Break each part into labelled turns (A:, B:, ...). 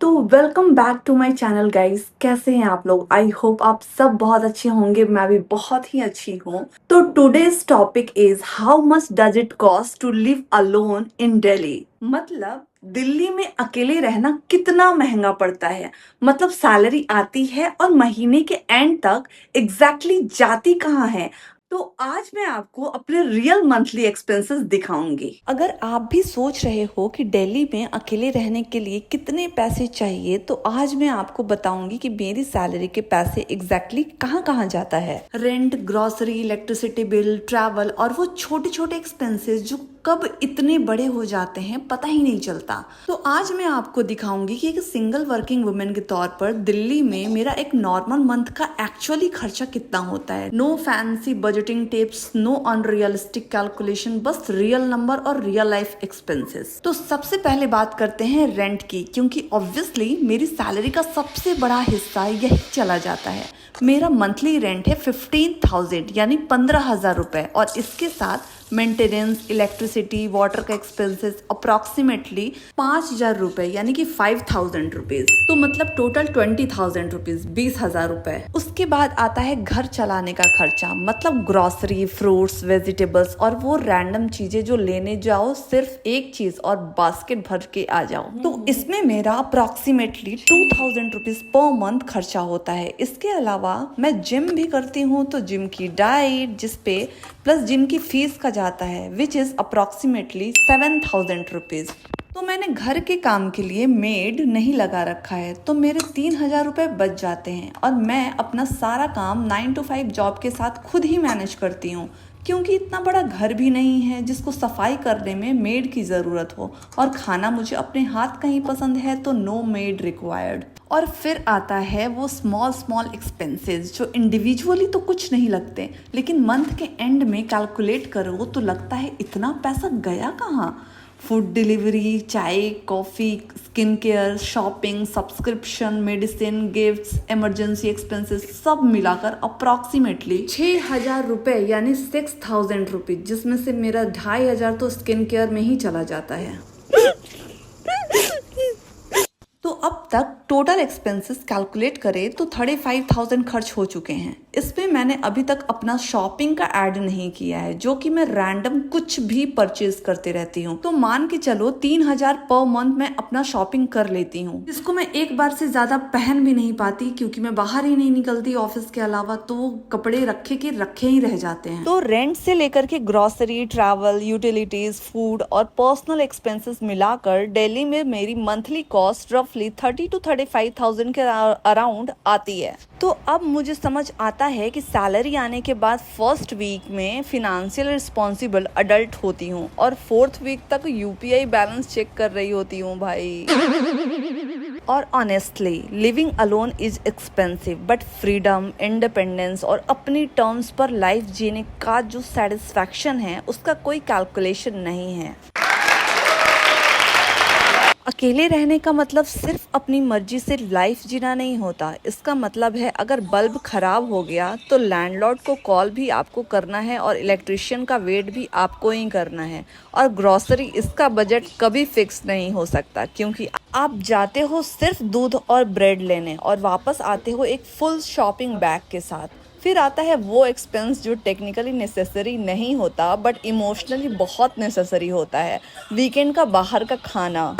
A: तो welcome back to my channel guys. कैसे हैं आप लोग? आई होप आप सब बहुत अच्छे होंगे। मैं भी बहुत ही अच्छी हूँ। तो today's topic is how much does it cost to live alone in Delhi. मतलब दिल्ली में अकेले रहना कितना महंगा पड़ता है। मतलब सैलरी आती है और महीने के एंड तक एग्जैक्टली जाती कहाँ है। तो आज मैं आपको अपने रियल मंथली एक्सपेंसेस दिखाऊंगी। अगर आप भी सोच रहे हो कि दिल्ली में अकेले रहने के लिए कितने पैसे चाहिए, तो आज मैं आपको बताऊंगी कि मेरी सैलरी के पैसे एग्जैक्टली कहाँ कहाँ जाता है। Rent, grocery, electricity bill, travel और वो छोटे छोटे एक्सपेंसेस जो कब इतने बड़े हो जाते हैं पता ही नहीं चलता। तो आज मैं आपको दिखाऊंगी कि एक सिंगल वर्किंग वुमेन के तौर पर दिल्ली में मेरा एक नॉर्मल मंथ का एक्चुअली खर्चा कितना होता है। No fancy budgeting tips, no unrealistic calculation, बस रियल नंबर और रियल लाइफ एक्सपेंसेस। तो सबसे पहले बात करते हैं रेंट की, क्योंकि ऑब्वियसली मेरी सैलरी का सबसे बड़ा हिस्सा यही चला जाता है। मेरा मंथली रेंट है 15,000 यानी 15,000 रुपए, और इसके साथ मेंटेनेंस, इलेक्ट्रिसिटी, वाटर का एक्सपेंसेस अप्रॉक्सीमेटली 5,000 रुपए यानी कि 5,000 रुपीज। तो मतलब टोटल 20,000 रुपीज, 20,000 रुपए। उसके बाद आता है घर चलाने का खर्चा, मतलब ग्रोसरी, फ्रूट्स, वेजिटेबल्स और वो रैंडम चीजें जो लेने जाओ सिर्फ एक चीज और बास्केट भर के आ जाओ। तो इसमें मेरा अप्रॉक्सीमेटली 2,000 रुपीज पर मंथ खर्चा होता है। इसके अलावा मैं जिम भी करती हूँ, तो जिम की डाइट जिसपे प्लस जिम की फीस का जाता है विच इज अप्रॉक्सीमेटली 7,000 रुपीज। तो मैंने घर के काम के लिए मेड नहीं लगा रखा है, तो मेरे 3,000 रुपए बच जाते हैं और मैं अपना सारा काम 9 to 5 जॉब के साथ खुद ही मैनेज करती हूँ, क्योंकि इतना बड़ा घर भी नहीं है जिसको सफाई करने में मेड की ज़रूरत हो, और खाना मुझे अपने हाथ का ही पसंद है, तो नो मेड रिक्वायर्ड। और फिर आता है वो स्मॉल स्मॉल एक्सपेंसेस जो इंडिविजुअली तो कुछ नहीं लगते, लेकिन मंथ के एंड में कैलकुलेट करो तो लगता है इतना पैसा गया कहाँ। फूड डिलीवरी, चाय, coffee, skin care, shopping, subscription, medicine, gifts, emergency expenses सब मिलाकर अप्रॉक्सीमेटली 6,000 रुपये यानी 6,000 रुपीज, जिसमें से मेरा 2,500 तो स्किन केयर में ही चला जाता है। तो अब तक टोटल एक्सपेंसेस कैलकुलेट करें तो 35,000 खर्च हो चुके हैं। इसमें मैंने अभी तक अपना शॉपिंग का ऐड नहीं किया है, जो कि मैं रैंडम कुछ भी परचेज करते रहती हूँ। तो मान के चलो 3,000 पर मंथ मैं अपना शॉपिंग कर लेती हूँ, जिसको मैं एक बार से ज्यादा पहन भी नहीं पाती, क्योंकि मैं बाहर ही नहीं निकलती ऑफिस के अलावा, तो वो कपड़े रखे के रखे ही रह जाते हैं। तो रेंट से लेकर के ग्रोसरी, ट्रैवल, यूटिलिटीज, फूड और पर्सनल एक्सपेंसेस मिलाकर दिल्ली में मेरी मंथली कॉस्ट रफली 30 to 35,000 के अराउंड आती है। तो अब मुझे समझ आता है कि सैलरी आने के बाद फर्स्ट वीक में फिनेंशियल रिस्पॉन्सिबल अडल्ट होती हूँ और फोर्थ वीक तक यूपीआई बैलेंस चेक कर रही होती हूँ भाई। और honestly living alone is expensive, but freedom, independence और अपनी टर्म्स पर लाइफ जीने का जो सेटिस्फैक्शन है उसका कोई कैलकुलेशन नहीं है। अकेले रहने का मतलब सिर्फ अपनी मर्जी से लाइफ जीना नहीं होता। इसका मतलब है अगर बल्ब खराब हो गया तो लैंडलॉर्ड को कॉल भी आपको करना है और इलेक्ट्रिशियन का वेट भी आपको ही करना है। और ग्रोसरी, इसका बजट कभी फिक्स नहीं हो सकता, क्योंकि आप जाते हो सिर्फ दूध और ब्रेड लेने और वापस आते हो एक फुल शॉपिंग बैग के साथ। फिर आता है वो एक्सपेंस जो टेक्निकली नेसेसरी नहीं होता बट इमोशनली बहुत नेसेसरी होता है, वीकेंड का बाहर का खाना।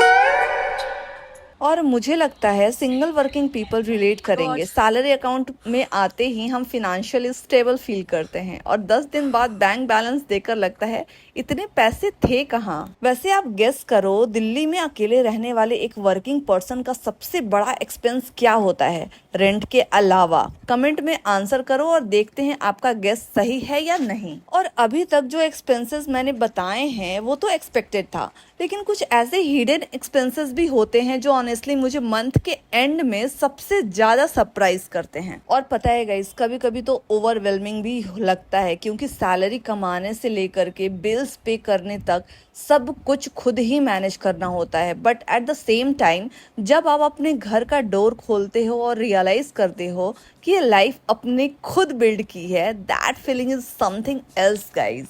A: और मुझे लगता है सिंगल वर्किंग पीपल रिलेट करेंगे। सैलरी अकाउंट में आते ही हम फिनेंशियली स्टेबल फील करते हैं और 10 दिन बाद बैंक बैलेंस देखकर लगता है इतने पैसे थे कहाँ। वैसे आप गेस करो, दिल्ली में अकेले रहने वाले एक वर्किंग पर्सन का सबसे बड़ा एक्सपेंस क्या होता है रेंट के अलावा? कमेंट में आंसर करो और देखते हैं आपका गेस सही है या नहीं। और अभी तक जो एक्सपेंसेस मैंने बताए हैं वो तो एक्सपेक्टेड था, लेकिन कुछ ऐसे हिडन एक्सपेंसेस भी होते हैं जो ऑनेस्टली मुझे मंथ के एंड में सबसे ज्यादा सरप्राइज करते हैं। और पता है गाइस, कभी कभी तो ओवरवेलमिंग भी लगता है, क्योंकि सैलरी कमाने से लेकर के बिल्स पे करने तक सब कुछ खुद ही मैनेज करना होता है। But at the same time जब आप अपने घर का डोर खोलते हो और रियलाइज करते हो कि ये लाइफ अपने खुद बिल्ड की है, that feeling is something else guys.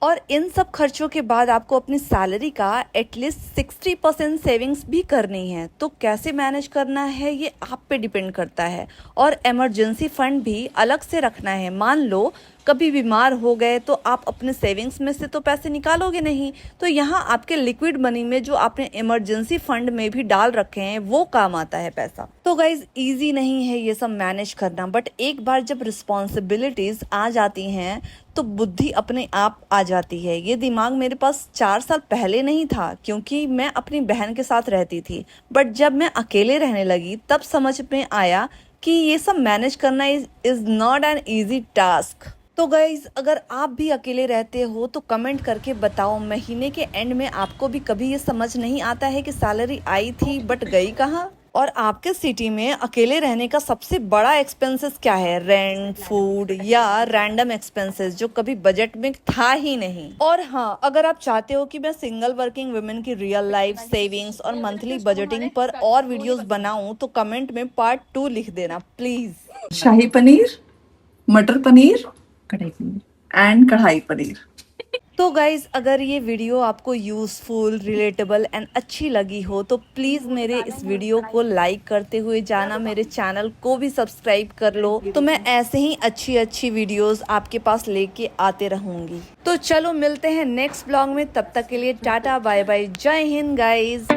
A: और इन सब खर्चों के बाद आपको अपनी सैलरी का एटलीस्ट 60% सेविंग्स भी करनी है। तो कैसे मैनेज करना है ये आप पे डिपेंड करता है। और इमरजेंसी फंड भी अलग से रखना है। मान लो कभी बीमार हो गए तो आप अपने सेविंग्स में से तो पैसे निकालोगे नहीं, तो यहाँ आपके लिक्विड मनी में जो आपने इमरजेंसी फंड में भी डाल रखे हैं वो काम आता है पैसा। तो गाइज इजी नहीं है ये सब मैनेज करना, बट एक बार जब रिस्पॉन्सिबिलिटीज आ जाती हैं तो बुद्धि अपने आप आ जाती है। ये दिमाग मेरे पास 4 साल पहले नहीं था क्योंकि मैं अपनी बहन के साथ रहती थी, बट जब मैं अकेले रहने लगी तब समझ में आया कि ये सब मैनेज करना is not an easy task. तो गाइज अगर आप भी अकेले रहते हो तो कमेंट करके बताओ, महीने के एंड में आपको भी कभी ये समझ नहीं आता है कि सैलरी आई थी बट गई कहाँ? और आपके सिटी में अकेले रहने का सबसे बड़ा एक्सपेंसेस क्या है? रेंट, फूड या रैंडम एक्सपेंसेस जो कभी बजट में था ही नहीं। और हाँ, अगर आप चाहते हो कि मैं सिंगल वर्किंग वुमेन की रियल लाइफ सेविंग्स और मंथली बजटिंग पर और वीडियोस बनाऊं तो कमेंट में पार्ट 2 लिख देना प्लीज। शाही पनीर, मटर पनीर, कढ़ाई पनीर एंड कढ़ाई पनीर। तो गाइज अगर ये वीडियो आपको यूजफुल, रिलेटेबल एंड अच्छी लगी हो तो प्लीज मेरे इस वीडियो को लाइक करते हुए जाना, मेरे चैनल को भी सब्सक्राइब कर लो। तो मैं ऐसे ही अच्छी अच्छी वीडियोस आपके पास लेके आते रहूंगी। तो चलो मिलते हैं नेक्स्ट ब्लॉग में, तब तक के लिए टाटा बाय बाय, जय हिंद गाइज।